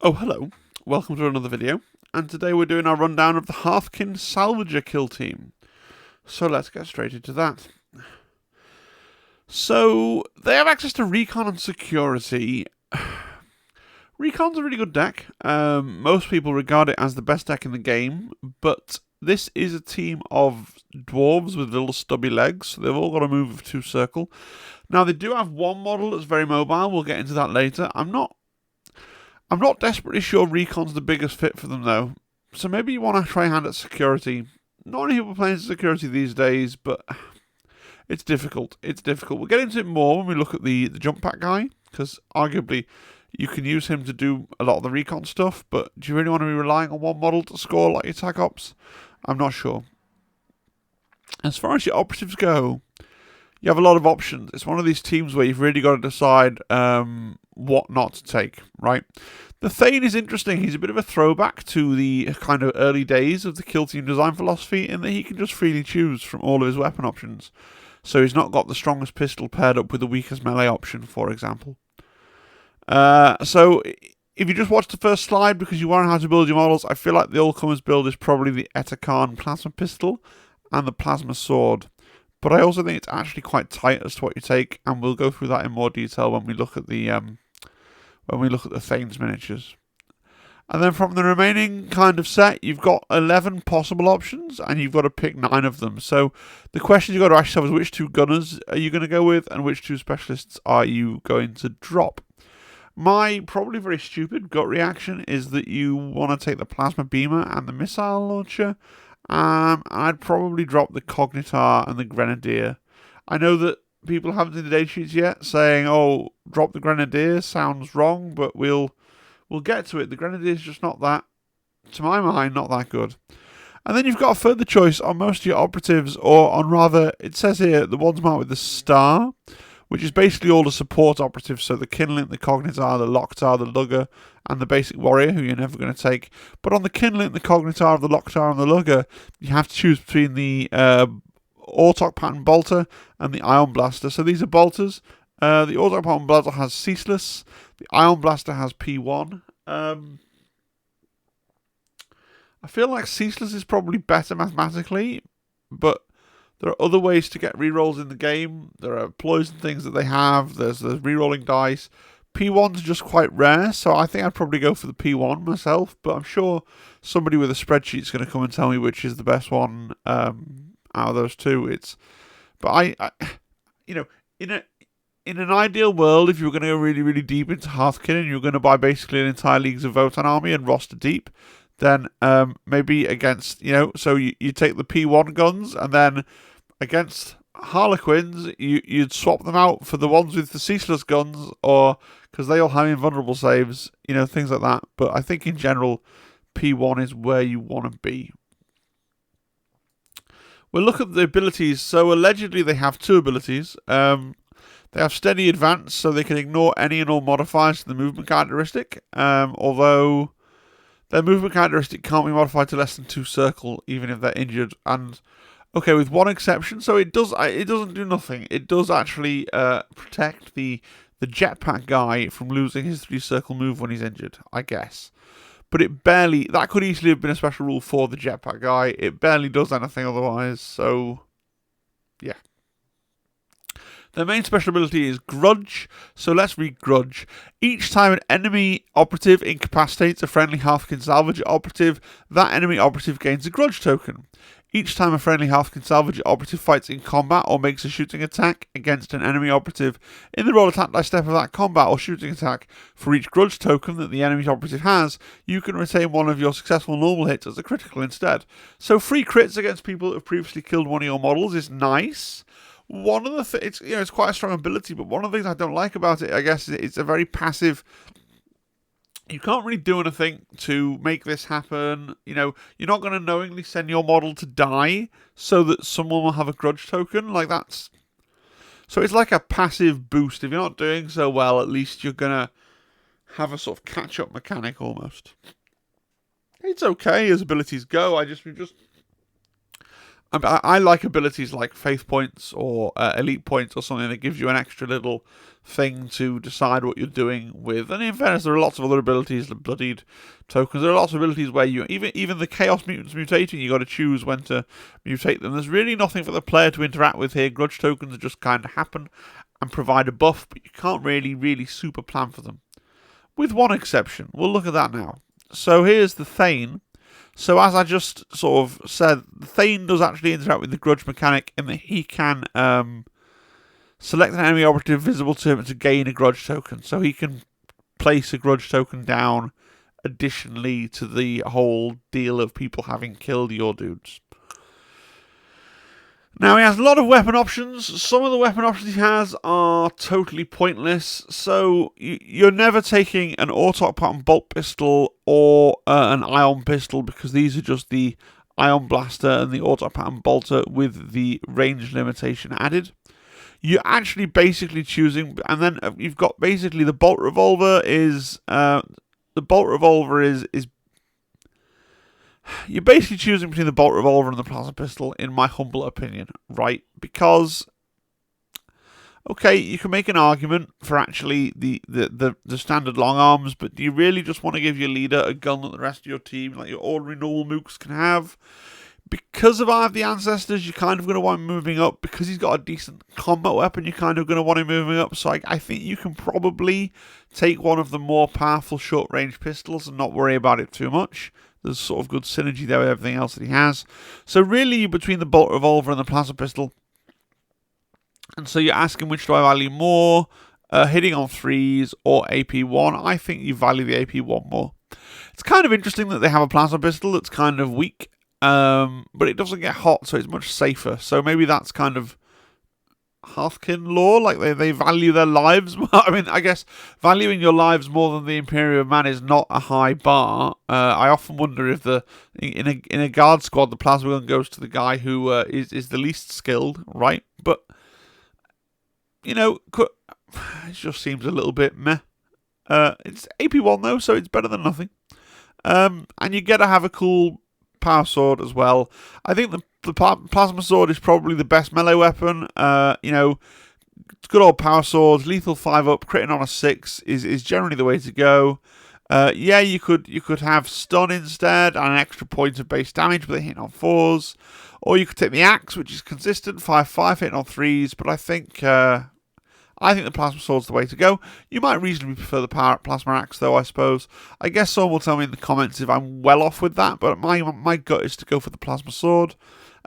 Oh, hello. Welcome to another video. And today we're doing our rundown of the Hearthkyn Salvager kill team. So let's get straight into that. So, they have access to Recon and Security. Recon's a really good deck. Most people regard it as the best deck in the game, but this is a team of dwarves with little stubby legs, so they've all got a move of 2 circle. Now, they do have one model that's very mobile. We'll get into that later. I'm not desperately sure Recon's the biggest fit for them, though. So maybe you want to try a hand at Security. Not many people playing Security these days, but it's difficult. It's difficult. We'll get into it more when we look at the jump pack guy, because arguably you can use him to do a lot of the Recon stuff, but do you really want to be relying on one model to score like your Tac Ops? I'm not sure. As far as your operatives go, you have a lot of options. It's one of these teams where you've really got to decide what not to take, right? The Thane is interesting. He's a bit of a throwback to the kind of early days of the kill team design philosophy in that he can just freely choose from all of his weapon options. So he's not got the strongest pistol paired up with the weakest melee option, for example. So if you just watch the first slide because you want to know how to build your models, I feel like the all-comers build is probably the Hearthkyn plasma pistol and the plasma sword. But I also think it's actually quite tight as to what you take, and we'll go through that in more detail when we look at the Thane's miniatures. And then from the remaining kind of set, you've got 11 possible options, and you've got to pick 9 of them. So the question you've got to ask yourself is which 2 gunners are you going to go with, and which 2 specialists are you going to drop? My probably very stupid gut reaction is that you want to take the plasma beamer and the missile launcher. I'd probably drop the Cognitar and the Grenadier. I know that people haven't seen the data sheets yet, saying, "Oh, drop the Grenadier." Sounds wrong, but we'll get to it. The Grenadier is just not that, to my mind, not that good. And then you've got a further choice on most of your operatives, or on rather, it says here the ones marked with the star, which is basically all the support operatives. So the Kinlink, the Cognitar, the Locktar, the Lugger, and the basic warrior, who you're never going to take. But on the Kinlink, the Cognitar, the Locktar, and the Lugger, you have to choose between the Autok Pattern Bolter and the Ion Blaster. So these are bolters. The Autok Pattern Bolter has Ceaseless. The Ion Blaster has P1. I feel like Ceaseless is probably better mathematically, but there are other ways to get rerolls in the game. There are Ploys and things that they have. There's rerolling dice. P1's just quite rare, so I think I'd probably go for the P1 myself, but I'm sure somebody with a spreadsheet is going to come and tell me which is the best one out of those 2. But I in an ideal world, if you were going to go really, really deep into Hearthkyn and you were going to buy basically an entire Leagues of Votan army and roster deep, then maybe against, so you take the P1 guns, and then against Harlequins, you'd swap them out for the ones with the Ceaseless guns, or because they all have invulnerable saves, things like that. But I think in general, P1 is where you want to be. We'll look at the abilities. So allegedly they have 2 abilities. They have Steady Advance, so they can ignore any and all modifiers to the movement characteristic, although their movement characteristic can't be modified to less than 2 circle, even if they're injured. And okay, with one exception, so it doesn't do nothing. It does actually protect the jetpack guy from losing his 3 circle move when he's injured, I guess. But that could easily have been a special rule for the jetpack guy. It barely does anything otherwise, so yeah. Their main special ability is Grudge, so let's read Grudge. Each time an enemy operative incapacitates a friendly Hearthkyn Salvager operative, that enemy operative gains a Grudge token. Each time a friendly Hearthkyn Salvager operative fights in combat or makes a shooting attack against an enemy operative, in the roll attack dice step of that combat or shooting attack, for each Grudge token that the enemy operative has, you can retain one of your successful normal hits as a critical instead. So free crits against people that have previously killed one of your models is nice. One of the things, it's quite a strong ability, but one of the things I don't like about it, I guess, is it's a very passive. You can't really do anything to make this happen. You're not going to knowingly send your model to die so that someone will have a Grudge token. So it's like a passive boost. If you're not doing so well, at least you're going to have a sort of catch-up mechanic almost. It's okay as abilities go. I like abilities like faith points or elite points or something that gives you an extra little thing to decide what you're doing with. And in fairness, there are lots of other abilities, the bloodied tokens. There are lots of abilities where you even the chaos mutants mutating, you got to choose when to mutate them. There's really nothing for the player to interact with here. Grudge tokens just kind of happen and provide a buff, but you can't really super plan for them. With one exception, we'll look at that now. So here's the Thane. So as I just sort of said, the Thane does actually interact with the Grudge mechanic in that he can select an enemy operative visible to him to gain a Grudge token. So he can place a Grudge token down additionally to the whole deal of people having killed your dudes. Now, he has a lot of weapon options. Some of the weapon options he has are totally pointless. So, you're never taking an auto pattern bolt pistol or an ion pistol, because these are just the ion blaster and the auto pattern bolter with the range limitation added. You're actually basically choosing, and then you've got basically the bolt revolver is you're basically choosing between the bolt revolver and the plasma pistol, in my humble opinion, right? Because, okay, you can make an argument for actually the standard long arms, but do you really just want to give your leader a gun that the rest of your team, like your ordinary normal mooks, can have? Because of Eye of the Ancestors, you're kind of going to want him moving up. Because he's got a decent combat weapon, you're kind of going to want him moving up. So I think you can probably take one of the more powerful short-range pistols and not worry about it too much. There's sort of good synergy there with everything else that he has. So really, between the bolt revolver and the plasma pistol. And so you're asking, which do I value more? Hitting on 3s or AP1? I think you value the AP1 more. It's kind of interesting that they have a plasma pistol that's kind of weak. But it doesn't get hot, so it's much safer. So maybe that's kind of Hearthkyn lore, like they value their lives more. I mean, I guess valuing your lives more than the Imperial Man is not a high bar. I often wonder if in a guard squad the plasma gun goes to the guy who is the least skilled, right? But you know, it just seems a little bit meh. It's AP1 though, so it's better than nothing. And you get to have a cool power sword as well. I think the plasma sword is probably the best melee weapon. You know, good old power swords, lethal 5-up, critting on a 6 is generally the way to go. Yeah, you could have stun instead and an extra point of base damage, but they're hitting on 4s. Or you could take the axe, which is consistent, 5-5, hitting on 3s. But I think the plasma sword's the way to go. You might reasonably prefer the plasma axe, though, I suppose. I guess someone will tell me in the comments if I'm well off with that, but my gut is to go for the plasma sword.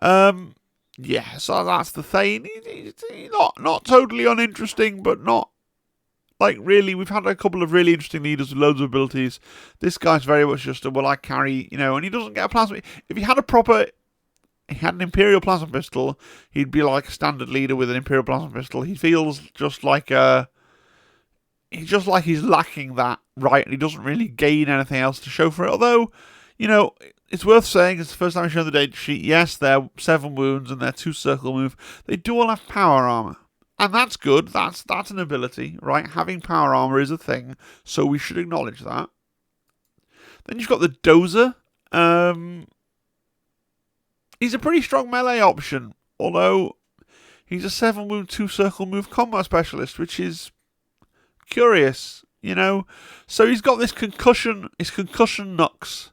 Yeah, so that's the Thane. He's not totally uninteresting, but not, like, really. We've had a couple of really interesting leaders with loads of abilities. This guy's very much just a, well, I carry, you know, and he doesn't get a plasma. If he had an Imperial plasma pistol, he'd be like a standard leader with an Imperial plasma pistol. He feels just like he's lacking that, right? And he doesn't really gain anything else to show for it. Although, you know, it's worth saying, it's the first time I've shown the data sheet. Yes, they're 7 wounds and they're 2 circle move. They do all have power armor, and that's good. That's an ability, right? Having power armor is a thing, so we should acknowledge that. Then you've got the Dozer. He's a pretty strong melee option, although he's a 7 wound, 2 circle move combat specialist, which is curious, you know. So he's got this concussion, his concussion knucks,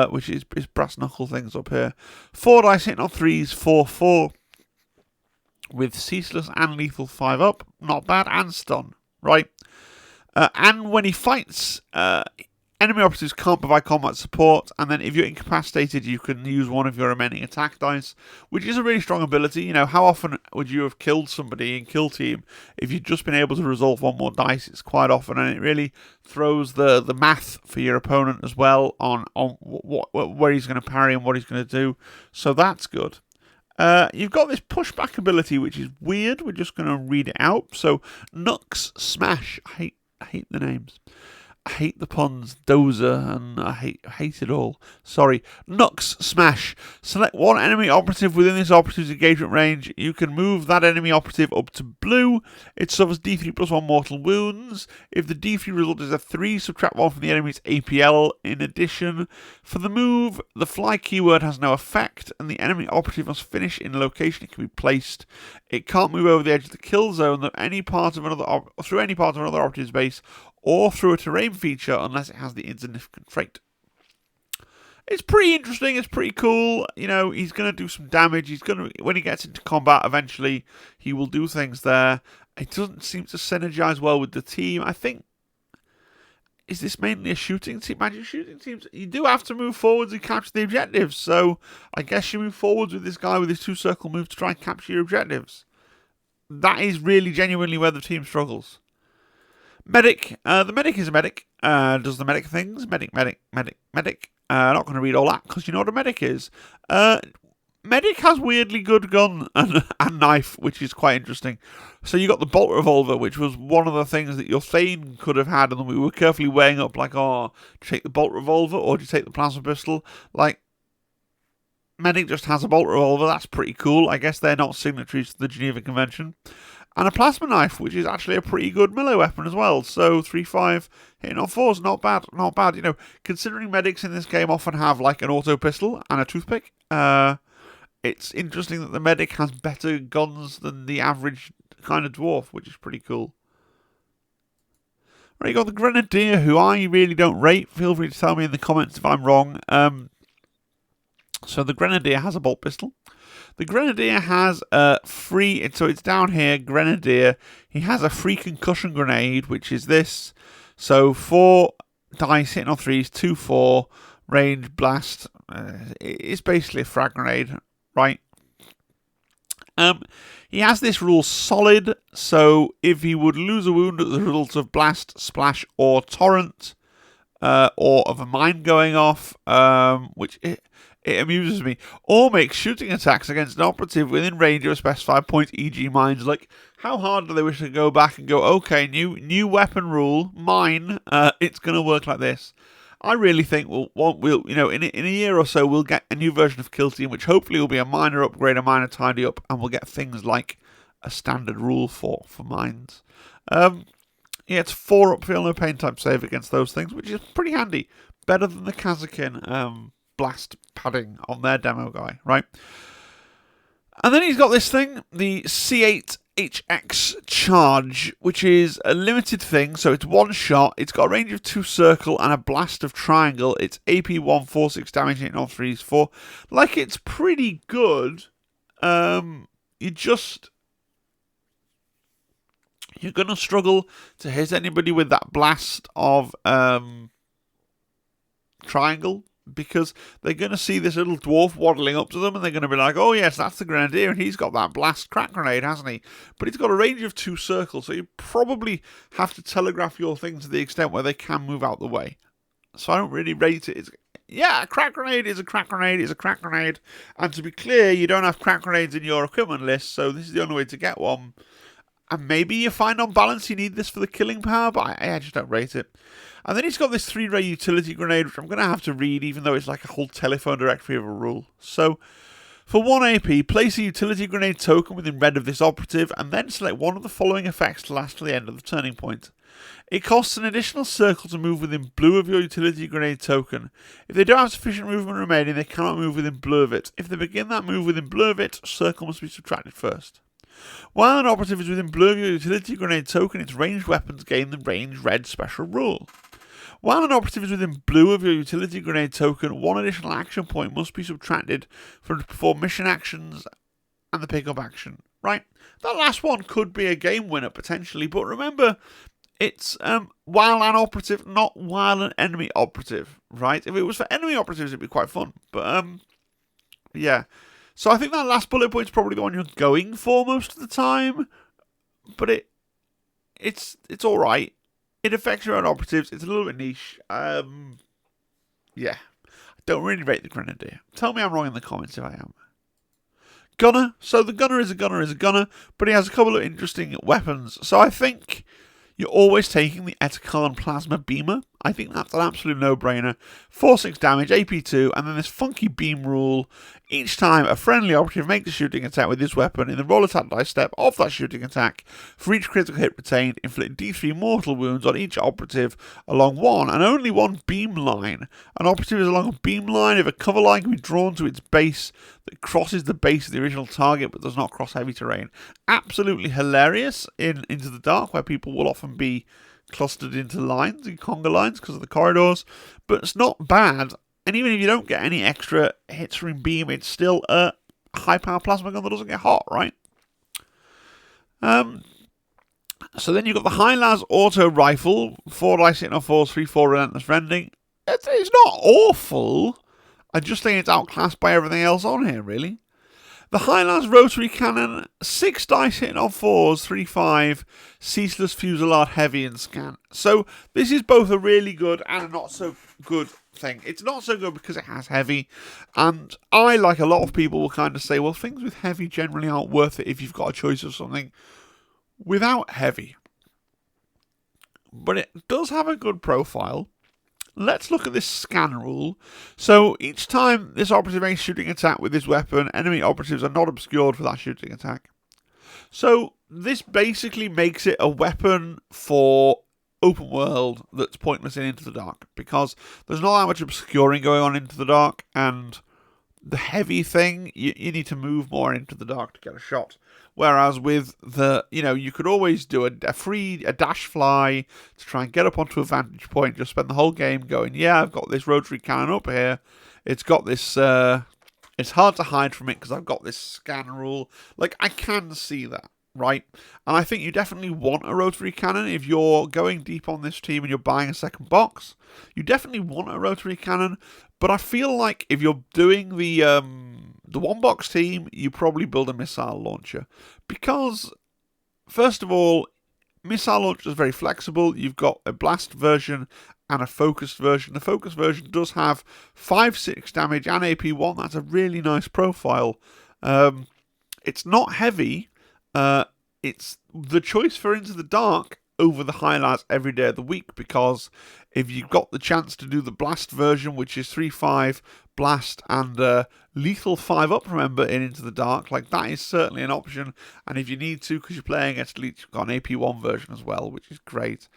which is his brass knuckle things up here. 4 dice hitting on 3s, 4-4, with ceaseless and lethal 5-up, not bad, and stun, right? And when he fights, enemy operatives can't provide combat support, and then if you're incapacitated, you can use one of your remaining attack dice, which is a really strong ability. You know, how often would you have killed somebody in Kill Team if you'd just been able to resolve one more dice? It's quite often, and it really throws the math for your opponent as well on where he's going to parry and what he's going to do. So that's good. You've got this pushback ability, which is weird. We're just going to read it out. So, Nux Smash. I hate the names. I hate the puns, dozer, and I hate it all. Sorry. Nux Smash. Select one enemy operative within this operative's engagement range. You can move that enemy operative up to blue. It suffers D3 plus 1 mortal wounds. If the D3 result is a 3, subtract 1 from the enemy's APL. In addition, for the move, the fly keyword has no effect, and the enemy operative must finish in a location it can be placed. It can't move over the edge of the kill zone through any part of another operative's base, or through a terrain feature unless it has the insignificant trait. It's pretty interesting, it's pretty cool. You know, he's going to do some damage. When he gets into combat eventually, he will do things there. It doesn't seem to synergize well with the team. I think, is this mainly a shooting team? Imagine shooting teams. You do have to move forwards and capture the objectives. So I guess you move forwards with this guy with his 2-circle move to try and capture your objectives. That is really genuinely where the team struggles. Medic. The medic is a medic. Does the medic things. Medic. Not going to read all that because you know what a medic is. Medic has weirdly good gun and knife, which is quite interesting. So you got the bolt revolver, which was one of the things that your Thane could have had, and we were carefully weighing up, like, do you take the bolt revolver or do you take the plasma pistol? Like, Medic just has a bolt revolver. That's pretty cool. I guess they're not signatories to the Geneva Convention. And a plasma knife, which is actually a pretty good melee weapon as well. So 3-5 hitting on 4s, not bad, not bad. You know, considering medics in this game often have like an auto pistol and a toothpick, it's interesting that the medic has better guns than the average kind of dwarf, which is pretty cool. Right, you got the Grenadier, who I really don't rate. Feel free to tell me in the comments if I'm wrong. So the Grenadier has a bolt pistol. The Grenadier has a free, so it's down here, Grenadier. He has a free concussion grenade, which is this. So 4 dice hitting on 3s, 2-4, range, blast. It's basically a frag grenade, right? He has this rule solid, so if he would lose a wound as a result of blast, splash, or torrent, or of a mine going off, which it amuses me, or make shooting attacks against an operative within range of a specified point, e.g. mines. Like, how hard do they wish to go back and go, okay, new weapon rule, mine, it's going to work like this. I really think we'll you know, in a year or so, we'll get a new version of Kill Team, which hopefully will be a minor upgrade, a minor tidy up, and we'll get things like a standard rule for mines. Yeah, it's 4 up, feel no pain type save against those things, which is pretty handy. Better than the Kazakin blast padding on their demo guy, right? And then he's got this thing, the C8HX charge, which is a limited thing, so it's one shot. It's got a range of 2 circle and a blast of triangle. It's AP 146 damage hitting on 3s 4. Like, it's pretty good. You're gonna struggle to hit anybody with that blast of triangle, because they're going to see this little dwarf waddling up to them and they're going to be like, oh yes, that's the Grenadier and he's got that blast crack grenade, hasn't he? But he's got a range of 2 circles, so you probably have to telegraph your thing to the extent where they can move out the way. So I don't really rate it. Yeah, a crack grenade is a crack grenade is a crack grenade. And to be clear, you don't have crack grenades in your equipment list, so this is the only way to get one. And maybe you find on balance you need this for the killing power, but I just don't rate it. And then he's got this 3-ray utility grenade, which I'm going to have to read, even though it's like a whole telephone directory of a rule. So, for 1 AP, place a utility grenade token within red of this operative, and then select one of the following effects to last to the end of the turning point. It costs an additional circle to move within blue of your utility grenade token. If they don't have sufficient movement remaining, they cannot move within blue of it. If they begin that move within blue of it, circle must be subtracted first. While an operative is within blue of your utility grenade token, its ranged weapons gain the range red special rule. While an operative is within blue of your utility grenade token, 1 additional action point must be subtracted from to perform mission actions and the pickup action. Right? That last one could be a game winner potentially, but remember, it's while an operative, not while an enemy operative. Right? If it was for enemy operatives, it'd be quite fun. But yeah. So I think that last bullet point's probably the one you're going for most of the time, but it's all right. It affects your own operatives. It's a little bit niche. Yeah. I don't really rate the Grenadier. Tell me I'm wrong in the comments if I am. Gunner. So the Gunner is a gunner, but he has a couple of interesting weapons. So I think you're always taking the Etakan Plasma Beamer. I think that's an absolute no-brainer. 4/6 damage, AP2, and then this funky beam rule. Each time a friendly operative makes a shooting attack with this weapon in the roll attack dice step of that shooting attack, for each critical hit retained, inflict D3 mortal wounds on each operative along one and only one beam line. An operative is along a beam line if a cover line can be drawn to its base that crosses the base of the original target but does not cross heavy terrain. Absolutely hilarious in Into the Dark, where people will often be clustered into lines, in conga lines, because of the corridors, but it's not bad. And even if you don't get any extra hits from beam, it's still a high-power plasma gun that doesn't get hot, right? So then you've got the High-Las Auto Rifle, 4 dice hitting on 4s, 3/4 Relentless Rending. It's not awful. I just think it's outclassed by everything else on here, really. The High-Las Rotary Cannon, 6 dice hitting on 4s, 3/5, Ceaseless Fusillade Heavy and Scan. So this is both a really good and a not so good thing. It's not so good because it has heavy, and I, like a lot of people, will kind of say, well, things with heavy generally aren't worth it if you've got a choice of something without heavy. But it does have a good profile. Let's look at this scan rule. So each time this operative makes a shooting attack with this weapon, enemy operatives are not obscured for that shooting attack. So this basically makes it a weapon for open world that's pointless in Into the Dark, because there's not that much obscuring going on Into the Dark, and the heavy thing, you need to move more into the dark to get a shot. Whereas with the, you could always do a dash fly to try and get up onto a vantage point, just spend the whole game going, yeah, I've got this rotary cannon up here. It's got this, it's hard to hide from it because I've got this scan rule. Like, I can see that, right? And I think you definitely want a rotary cannon if you're going deep on this team and you're buying a second box. You definitely want a rotary cannon, but I feel like if you're doing the one-box team, you probably build a missile launcher. Because, first of all, missile launcher is very flexible. You've got a blast version and a focused version. The focused version does have 5/6 damage and AP1. That's a really nice profile. It's not heavy. It's the choice for Into the Dark over the High-Las every day of the week, because if you've got the chance to do the blast version, which is 3/5 blast and lethal 5-up, remember, in Into the Dark, like, that is certainly an option. And if you need to, because you're playing against elites, you've got an AP1 version as well, which is great.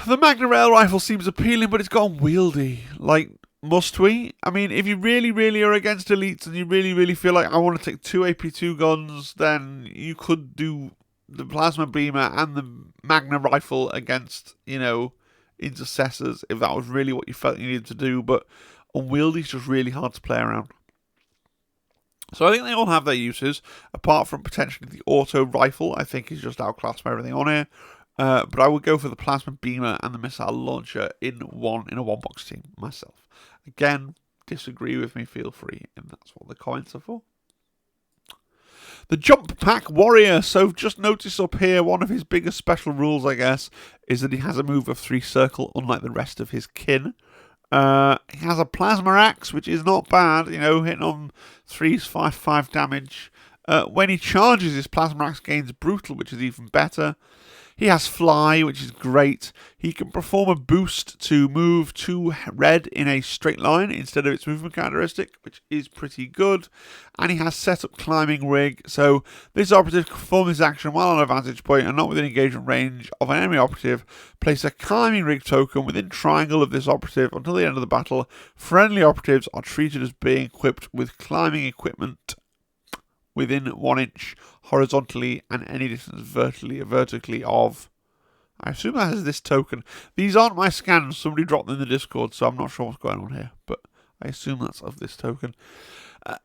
The Magna Rail Rifle seems appealing, but it's got unwieldy. Like, must we? I mean, if you really, really are against elites and you really, really feel like I want to take 2 AP2 guns, then you could do the Plasma Beamer and the Magna Rifle against, intercessors, if that was really what you felt you needed to do. But unwieldy is just really hard to play around. So I think they all have their uses, apart from potentially the Auto Rifle. I think is just outclassed by everything on here. But I would go for the Plasma Beamer and the Missile Launcher in a one-box team myself. Again, disagree with me, feel free, and that's what the comments are for. The Jump Pack Warrior. So just notice up here, one of his biggest special rules, I guess, is that he has a move of 3 circle, unlike the rest of his kin. He has a Plasma Axe, which is not bad, hitting on 3's 5/5 damage. When he charges, his Plasma Axe gains Brutal, which is even better. He has Fly, which is great. He can perform a boost to move 2 red in a straight line instead of its movement characteristic, which is pretty good. And he has set up Climbing Rig, so this operative can perform this action while on a vantage point and not within engagement range of an enemy operative. Place a Climbing Rig token within triangle of this operative until the end of the battle. Friendly operatives are treated as being equipped with climbing equipment within 1 inch horizontally and any distance vertically of, I assume that has this token. These aren't my scans, somebody dropped them in the Discord, so I'm not sure what's going on here, but I assume that's of this token.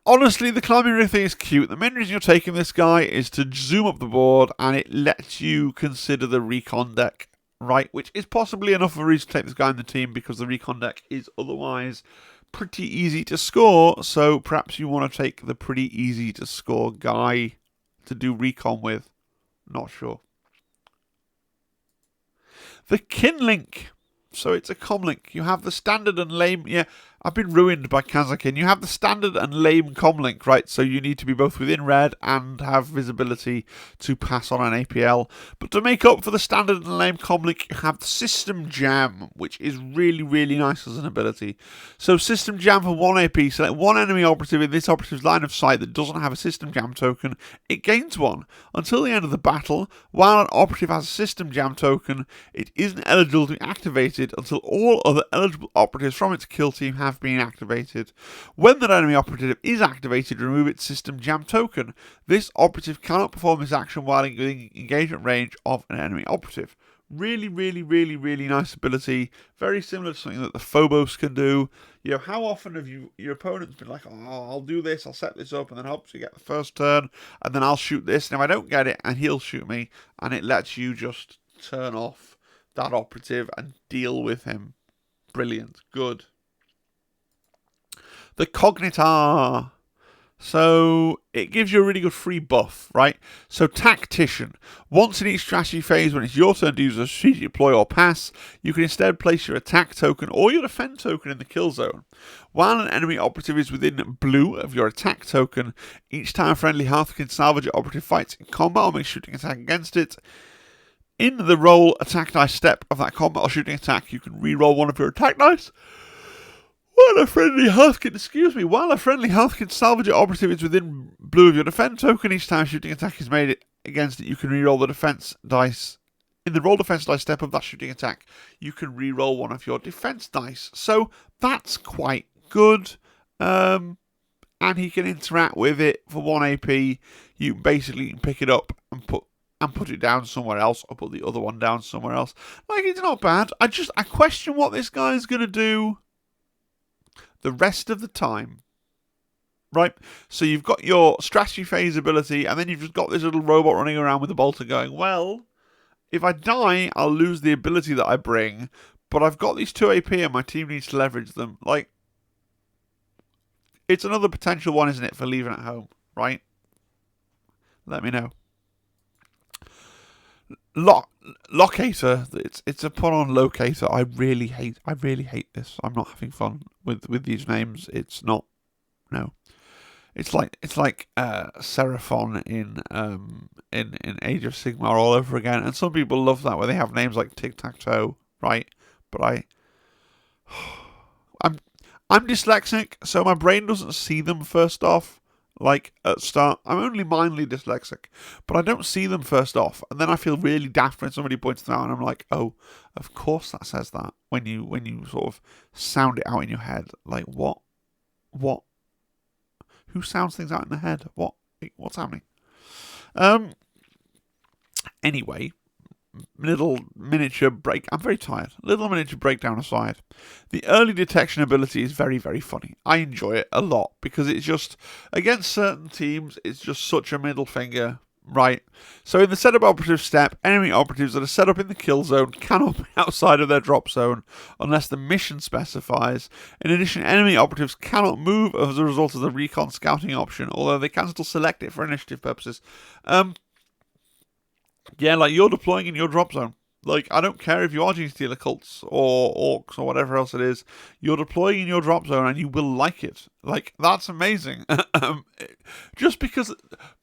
Honestly, the climbing rig thing is cute. The main reason you're taking this guy is to zoom up the board, and it lets you consider the recon deck, right? Which is possibly enough of a reason to take this guy in the team, because the recon deck is otherwise pretty easy to score, so perhaps you want to take the pretty easy to score guy to do recon with. Not sure. The Kinlink. So it's a comlink. You have the standard and lame. Yeah, I've been ruined by Hearthkyn. You have the standard and lame comlink, right? So you need to be both within red and have visibility to pass on an APL. But to make up for the standard and lame comlink, you have the System Jam, which is really, really nice as an ability. So System Jam for 1 AP, select one enemy operative in this operative's line of sight that doesn't have a System Jam token. It gains one. Until the end of the battle, while an operative has a System Jam token, it isn't eligible to be activated until all other eligible operatives from its kill team have been activated. When that enemy operative is activated, remove its System Jam token. This operative cannot perform this action while in engagement range of an enemy operative. Really, really, really, really nice ability. Very similar to something that the Phobos can do. You know, how often have your opponent's been like, oh, I'll do this, I'll set this up, and then hopefully get the first turn, and then I'll shoot this, and if I don't get it, and he'll shoot me, and it lets you just turn off that operative and deal with him. Brilliant. Good. The Cognitar. So it gives you a really good free buff, right? So Tactician. Once in each strategy phase, when it's your turn to use a strategic ploy or pass, you can instead place your attack token or your defend token in the kill zone. While an enemy operative is within blue of your attack token, each time a friendly Hearthkyn Salvager operative fights in combat or makes a shooting attack against it, in the roll attack dice step of that combat or shooting attack, you can re-roll one of your attack dice. While a friendly Hearthkyn Salvager operative is within blue of your defense token, each time a shooting attack is made against it, you can re-roll the defense dice. In the roll defense dice step of that shooting attack, you can re-roll one of your defense dice. So that's quite good. And he can interact with it for 1 AP. You basically can pick it up and put it down somewhere else, or put the other one down somewhere else. Like, it's not bad. I question what this guy's going to do the rest of the time, right? So you've got your strategy phase ability, and then you've just got this little robot running around with a bolter going, well, if I die, I'll lose the ability that I bring, but I've got these 2 AP and my team needs to leverage them. Like, it's another potential one, isn't it, for leaving at home, right? Let me know. Locator, it's a pun on locator. I really hate this. I'm not having fun with these names. It's not. No. It's like Seraphon in Age of Sigmar all over again. And some people love that where they have names like Tic Tac Toe, right? But I'm dyslexic, so my brain doesn't see them first off. Like, at start, I'm only mildly dyslexic, but I don't see them first off, and then I feel really daft when somebody points them out, and I'm like, oh, of course that says that, when you sort of sound it out in your head. Like, what? Who sounds things out in their head? What's happening? Anyway, little miniature break. I'm very tired. Little miniature breakdown aside, the early detection ability is very, very funny. I enjoy it a lot because it's just, against certain teams, it's just such a middle finger, right? So in the setup operative step, enemy operatives that are set up in the kill zone cannot be outside of their drop zone unless the mission specifies. In addition, enemy operatives cannot move as a result of the recon scouting option, although they can still select it for initiative purposes. Yeah, like, you're deploying in your drop zone. Like, I don't care if you are Genestealer cults or orcs or whatever else it is. You're deploying in your drop zone and you will like it. Like, that's amazing. Just because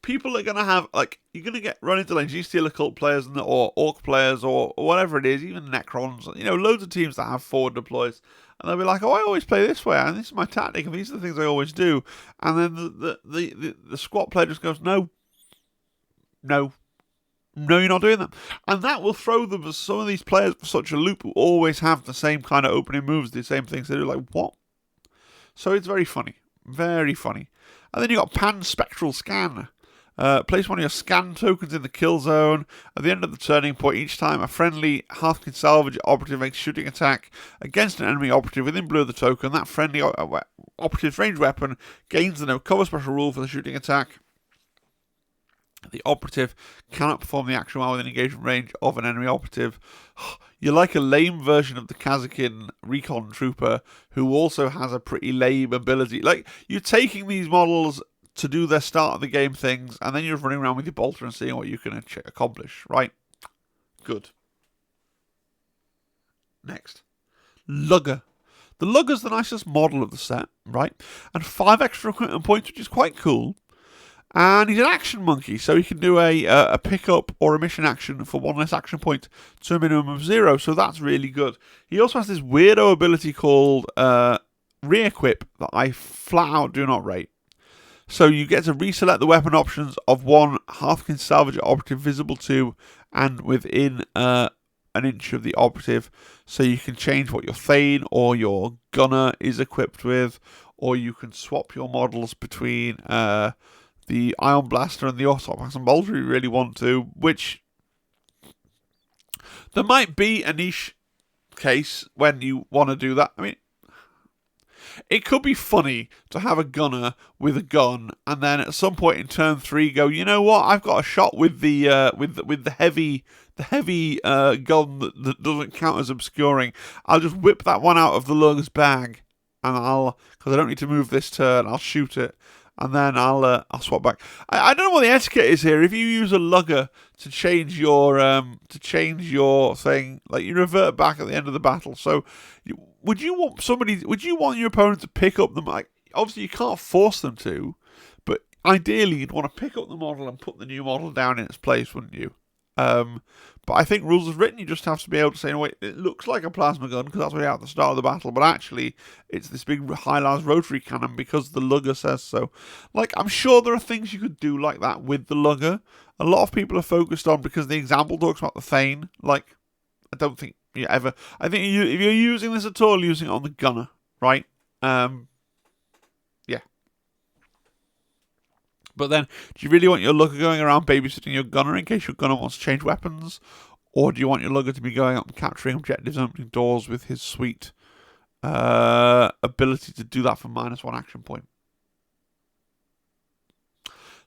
people are going to have, like, you're going to get run into, like, Genestealer cult players or orc players or whatever it is, even Necrons. You know, loads of teams that have forward deploys. And they'll be like, oh, I always play this way, and this is my tactic, and these are the things I always do. And then the squat player just goes, no, you're not doing that. And that will throw them, as some of these players, for such a loop who always have the same kind of opening moves, the same things they do. Like, what? So it's very funny. Very funny. And then you got Pan-Spectral Scan. Place one of your scan tokens in the kill zone. At the end of the turning point, each time a friendly Hearthkyn Salvager operative makes a shooting attack against an enemy operative within blue of the token, that friendly operative's ranged weapon gains the no cover special rule for the shooting attack. The operative cannot perform the action while within engagement range of an enemy operative. You're like a lame version of the Hearthkyn Recon Trooper, who also has a pretty lame ability. Like, you're taking these models to do their start of the game things, and then you're running around with your bolter and seeing what you can accomplish, right? Good. Next. Lugger. The Lugger's the nicest model of the set, right? And 5 extra equipment points, which is quite cool. And he's an action monkey, so he can do a pickup or a mission action for 1 less action point to a minimum of 0, so that's really good. He also has this weirdo ability called re-equip that I flat out do not rate. So you get to reselect the weapon options of one Hearthkyn Salvager operative visible to and within an inch of the operative, so you can change what your Thane or your Gunner is equipped with, or you can swap your models between the Ion Blaster and the Automax and Bolter if you really want to, which there might be a niche case when you want to do that. I mean, it could be funny to have a gunner with a gun, and then at some point in turn 3 go, you know what? I've got a shot with the heavy gun that doesn't count as obscuring. I'll just whip that one out of the Lugger's bag, and because I don't need to move this turn, I'll shoot it, and then I'll swap back. I don't know what the etiquette is here. If you use a Lugger to change your thing, like you revert back at the end of the battle. So, would you want your opponent to pick up the? Like, obviously, you can't force them to, but ideally, you'd want to pick up the model and put the new model down in its place, wouldn't you? But I think rules as written, you just have to be able to say, no, wait, it looks like a plasma gun because that's what you have at the start of the battle, but actually it's this big high-las rotary cannon because the Lugger says so. Like, I'm sure there are things you could do like that with the Lugger. A lot of people are focused on, because the example talks about the Thane. Like, I don't think you ever... I think if you're using this at all, using it on the Gunner, right? Yeah. But then, do you really want your Lugger going around babysitting your Gunner in case your Gunner wants to change weapons? Or do you want your Lugger to be going up and capturing objectives and opening doors with his sweet ability to do that for -1 action point?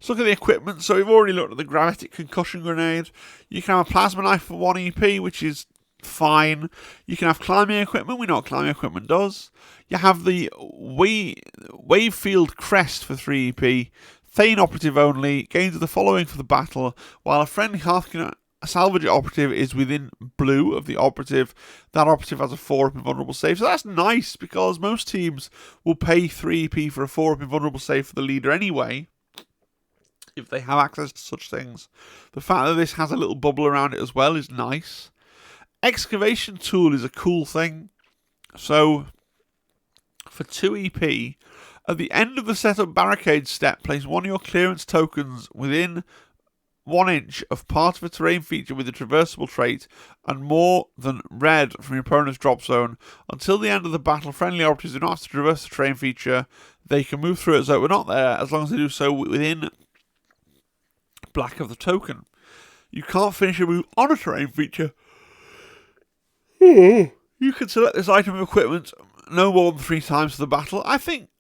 Let's look at the equipment. So we've already looked at the Gravitic Concussion Grenade. You can have a Plasma Knife for 1 EP, which is fine. You can have climbing equipment. We know what climbing equipment does. You have the Wave Field Crest for 3 EP. Thane operative only, gains the following for the battle, while a friendly Hearthkyn Salvager operative is within blue of the operative. That operative has a 4-up invulnerable save, so that's nice, because most teams will pay 3 EP for a 4-up invulnerable save for the leader anyway, if they have access to such things. The fact that this has a little bubble around it as well is nice. Excavation Tool is a cool thing. So, for 2 EP, at the end of the setup barricade step, place one of your clearance tokens within 1 inch of part of a terrain feature with a traversable trait and more than red from your opponent's drop zone. Until the end of the battle, friendly operatives do not have to traverse the terrain feature. They can move through it as though we're not there, as long as they do so within black of the token. You can't finish a move on a terrain feature. You can select this item of equipment no more than 3 times for the battle. I think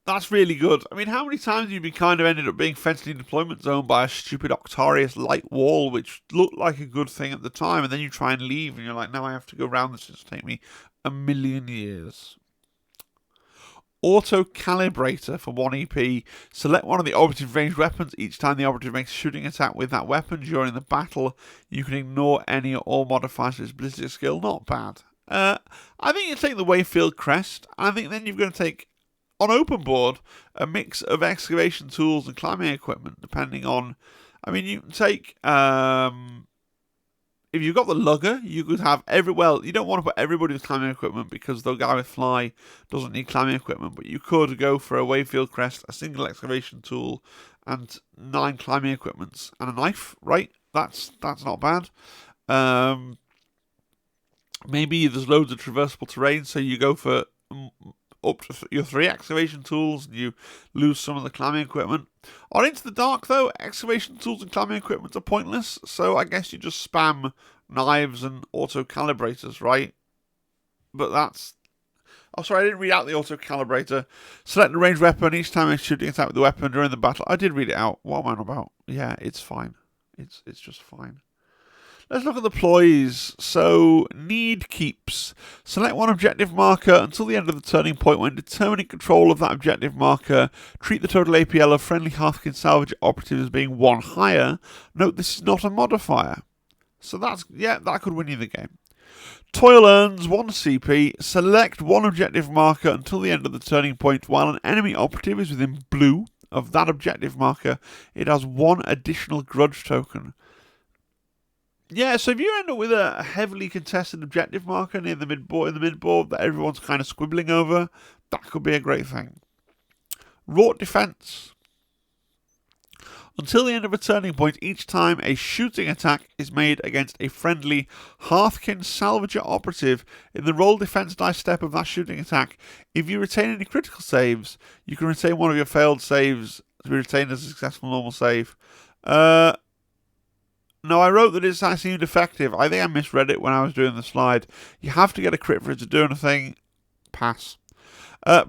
that's really good. I mean, how many times have you been kind of ended up being fenced in deployment zone by a stupid Octarius light wall, which looked like a good thing at the time, and then you try and leave, and you're like, now I have to go around this. It's take me 1,000,000 years. Auto Calibrator for 1 EP. Select one of the operative ranged weapons. Each time the operative makes a shooting attack with that weapon during the battle, you can ignore any or all modifiers to its ballistic skill. Not bad. I think you take the Wayfield Crest. I think then you're going to take, on open board, a mix of excavation tools and climbing equipment, depending on... I mean, you can take... if you've got the Lugger, you could have you don't want to put everybody with climbing equipment because the guy with Fly doesn't need climbing equipment, but you could go for a Wayfield Crest, a single excavation tool, and 9 climbing equipments, and a knife, right? That's not bad. Maybe there's loads of traversable terrain, so you go for up to your 3 excavation tools, and you lose some of the climbing equipment. On Into the Dark, though, excavation tools and climbing equipment are pointless, so I guess you just spam knives and auto calibrators, right? But that's... Oh, sorry, I didn't read out the auto calibrator. Select the ranged weapon each time a shooting attack with the weapon during the battle. I did read it out. What am I on about? Yeah, it's fine. It's just fine. Let's look at the ploys. So, need keeps. Select one objective marker until the end of the turning point. When determining control of that objective marker, treat the total APL of friendly Hearthkyn Salvager operatives as being 1 higher. Note this is not a modifier. So that could win you the game. Toil earns 1 CP. Select one objective marker until the end of the turning point. While an enemy operative is within blue of that objective marker, it has 1 additional grudge token. Yeah, so if you end up with a heavily contested objective marker near the midboard, that everyone's kind of squibbling over, that could be a great thing. Wrought defense. Until the end of a turning point, each time a shooting attack is made against a friendly Hearthkyn Salvager operative in the roll defense dice step of that shooting attack, if you retain any critical saves, you can retain one of your failed saves to be retained as a successful normal save. No, I wrote that it seemed effective. I think I misread it when I was doing the slide. You have to get a crit for it to do anything. Pass.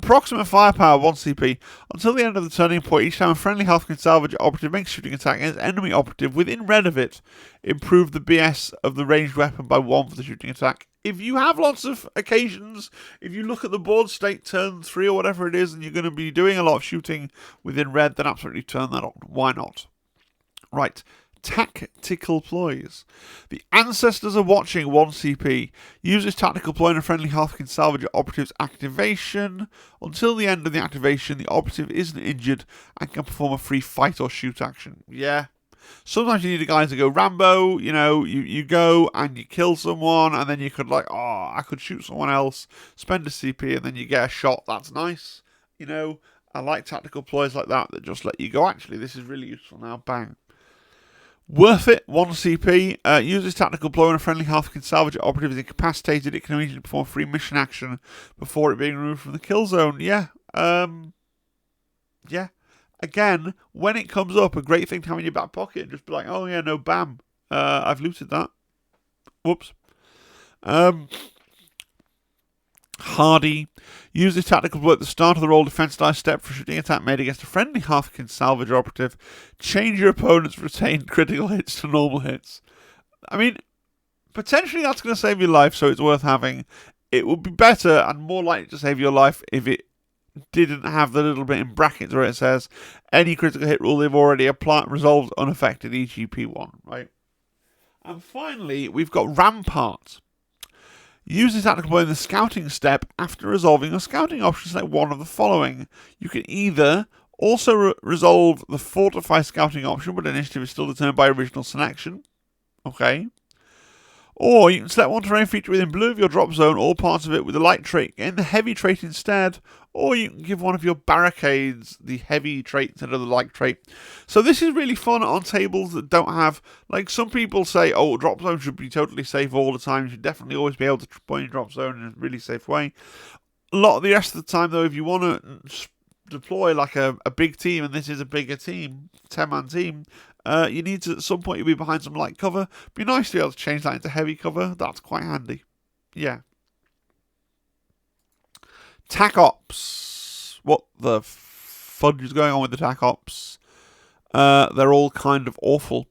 Proximate firepower, 1 CP. Until the end of the turning point, each time a friendly Hearthkyn Salvager operative makes a shooting attack against enemy operative within red of it, improve the BS of the ranged weapon by 1 for the shooting attack. If you have lots of occasions, if you look at the board state turn 3 or whatever it is, and you're going to be doing a lot of shooting within red, then absolutely turn that on. Why not? Right. Tactical Ploys. The Ancestors are watching, 1 CP. Uses Tactical Ploy in a friendly Hearthkyn Salvager operative's activation. Until the end of the activation, the operative isn't injured and can perform a free fight or shoot action. Yeah. Sometimes you need a guy to go Rambo, you go and you kill someone, and then you could I could shoot someone else, spend a CP, and then you get a shot. That's nice. I like tactical ploys like that just let you go, actually, this is really useful now. Bang. Worth it, 1 CP. Uses tactical ploy when a friendly Hearthkyn Salvager operative is incapacitated. It can immediately perform free mission action before it being removed from the kill zone. Yeah. Yeah. Again, when it comes up, a great thing to have in your back pocket and just be like, oh yeah, no, bam. I've looted that. Whoops. Hardy. Use this tactical ploy at the start of the roll defense dice step for shooting attack made against a friendly Hearthkyn Salvager operative. Change your opponent's retained critical hits to normal hits. I mean, potentially that's going to save your life, so it's worth having. It would be better and more likely to save your life if it didn't have the little bit in brackets where it says any critical hit rule they've already applied resolves unaffected EGP1, right? And finally, we've got Rampart. Use this tactical ploy in the scouting step after resolving your scouting option. Select one of the following. You can either also resolve the fortify scouting option, but initiative is still determined by original selection. Okay. Or you can select one terrain feature within blue of your drop zone, all parts of it with the light trait, and the heavy trait instead. Or you can give one of your barricades the heavy trait instead of the light trait. So this is really fun on tables that don't have, some people say, oh, drop zone should be totally safe all the time. You should definitely always be able to point your drop zone in a really safe way. A lot of the rest of the time, though, if you want to deploy a big team, and this is a bigger team, 10-man team, you need to, at some point, you'll be behind some light cover. Be nice to be able to change that into heavy cover. That's quite handy. Yeah. Tac Ops. What the fudge is going on with the Tac Ops? They're all kind of awful.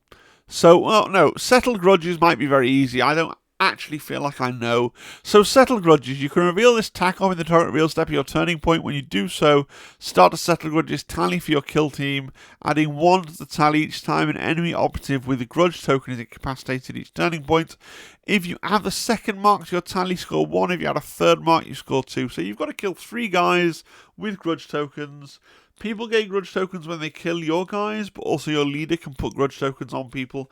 So, well, no, settle grudges might be very easy. I don't actually feel like I know. So, settle grudges. You can reveal this Tac Op in the target reveal step of your turning point. When you do so, start a settle grudges tally for your kill team, adding 1 to the tally each time an enemy operative with a grudge token is incapacitated each turning point. If you add the second mark to your tally, score 1. If you add a third mark, you score 2. So you've got to kill 3 guys with grudge tokens. People get grudge tokens when they kill your guys, but also your leader can put grudge tokens on people.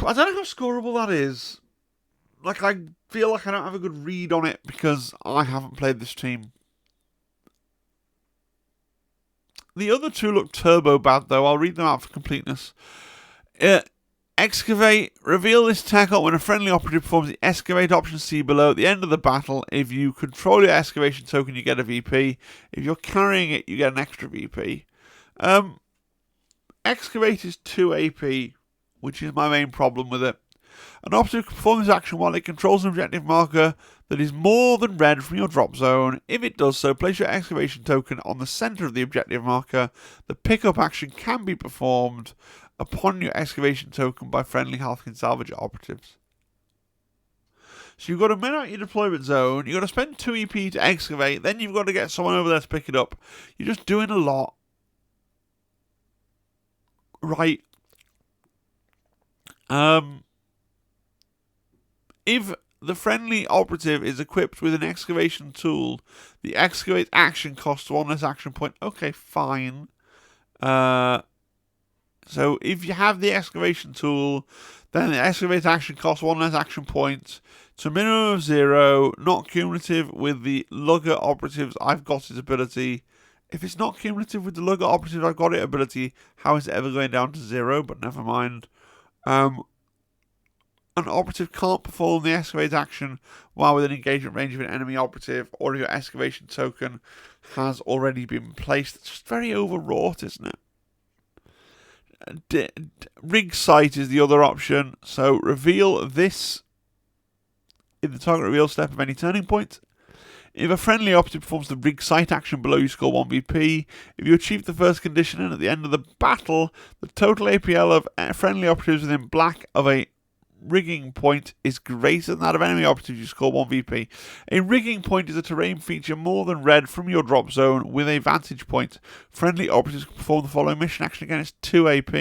I don't know how scoreable that is. I feel like I don't have a good read on it because I haven't played this team. The other 2 look turbo bad, though. I'll read them out for completeness. Excavate. Reveal this Tac Op when a friendly operative performs the excavate option see below at the end of the battle. If you control your excavation token, you get a VP. If you're carrying it, you get an extra VP. Excavate is 2 AP, which is my main problem with it. An operative can perform this action while it controls an objective marker that is more than red from your drop zone. If it does so, place your excavation token on the centre of the objective marker. The pickup action can be performed upon your excavation token by friendly Hearthkyn Salvager operatives. So you've got to min out your deployment zone, you've got to spend 2 EP to excavate, then you've got to get someone over there to pick it up. You're just doing a lot. Right. If the friendly operative is equipped with an excavation tool, the excavate action costs 1 less action point. Okay, fine. So if you have the excavation tool, then the excavate action costs 1 less action point. It's a minimum of 0, not cumulative with the Lugger operatives. I've got its ability. If it's not cumulative with the Lugger operative, I've got it ability. How is it ever going down to 0? But never mind. An operative can't perform the excavate action while within engagement range of an enemy operative, or if your excavation token has already been placed. It's just very overwrought, isn't it? Rig sight is the other option. So reveal this in the target reveal step of any turning point. If a friendly operative performs the rig sight action below, you score 1 BP. If you achieve the first condition and at the end of the battle, the total APL of friendly operatives within black of a rigging point is greater than that of enemy operatives, you score 1 VP. A rigging point is a terrain feature more than red from your drop zone with a vantage point. Friendly operatives can perform the following mission action again, it's 2 AP.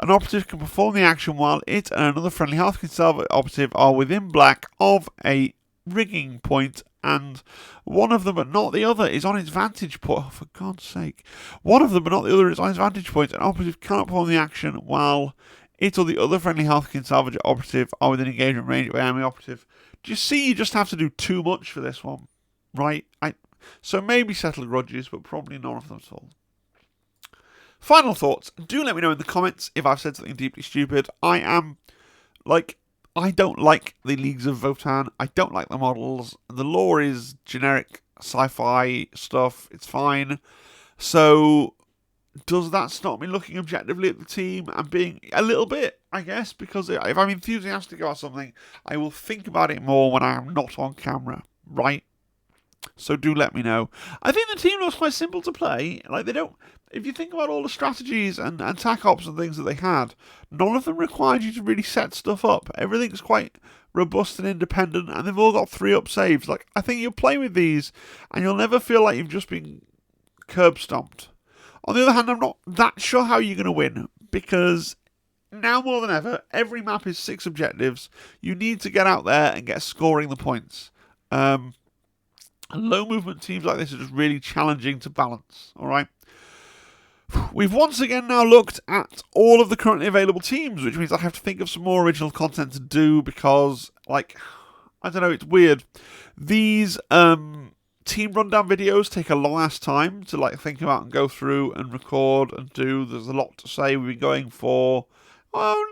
An operative can perform the action while it and another friendly Hearthkyn Salvager operative are within black of a rigging point, and one of them but not the other is on its vantage point. Oh, for God's sake. One of them but not the other is on its vantage point. An operative cannot perform the action while it or the other friendly Hearthkyn Salvager operative are within engagement range of an enemy operative. Do you see? You just have to do too much for this one, right? So maybe settle grudges, but probably none of them at all. Final thoughts. Do let me know in the comments if I've said something deeply stupid. I don't like the Leagues of Votann. I don't like the models. The lore is generic sci-fi stuff. It's fine. So does that stop me looking objectively at the team and being a little bit, I guess, because if I'm enthusiastic about something, I will think about it more when I am not on camera, right? So do let me know. I think the team looks quite simple to play. Like, they don't, if you think about all the strategies and Tac Ops and things that they had, none of them required you to really set stuff up. Everything's quite robust and independent, and they've all got 3-up saves. Like, I think you'll play with these and you'll never feel like you've just been curb stomped. On the other hand, I'm not that sure how you're going to win, because now more than ever, every map is 6 objectives. You need to get out there and get scoring the points. Low movement teams like this are just really challenging to balance, alright? We've once again now looked at all of the currently available teams, which means I have to think of some more original content to do because, like, I don't know, it's weird. These team rundown videos take a long ass time to think about and go through and record and do. There's a lot to say. We've been going for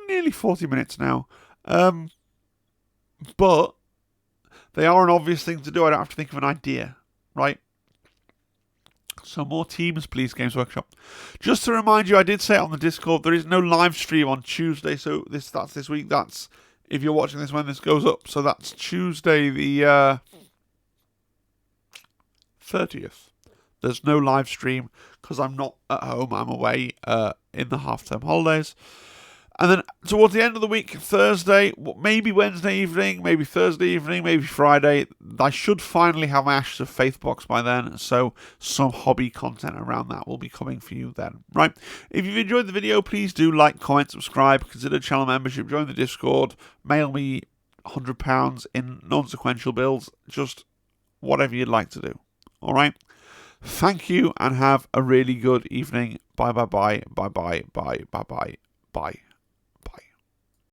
nearly 40 minutes now, but they are an obvious thing to do. I don't have to think of an idea, right? So more teams, please, Games Workshop. Just to remind you, I did say it on the Discord, there is no live stream on Tuesday, so that's this week. That's if you're watching this when this goes up. So that's Tuesday the 30th. There's no live stream because I'm not at home. I'm away in the half-term holidays. And then towards the end of the week, Thursday, maybe Wednesday evening, maybe Thursday evening, maybe Friday, I should finally have my Ashes of Faith box by then. So some hobby content around that will be coming for you then, right? If you've enjoyed the video, please do like, comment, subscribe, consider channel membership, join the Discord, mail me £100 in non-sequential bills, just whatever you'd like to do. All right. Thank you and have a really good evening. Bye, bye, bye, bye, bye, bye, bye, bye, bye.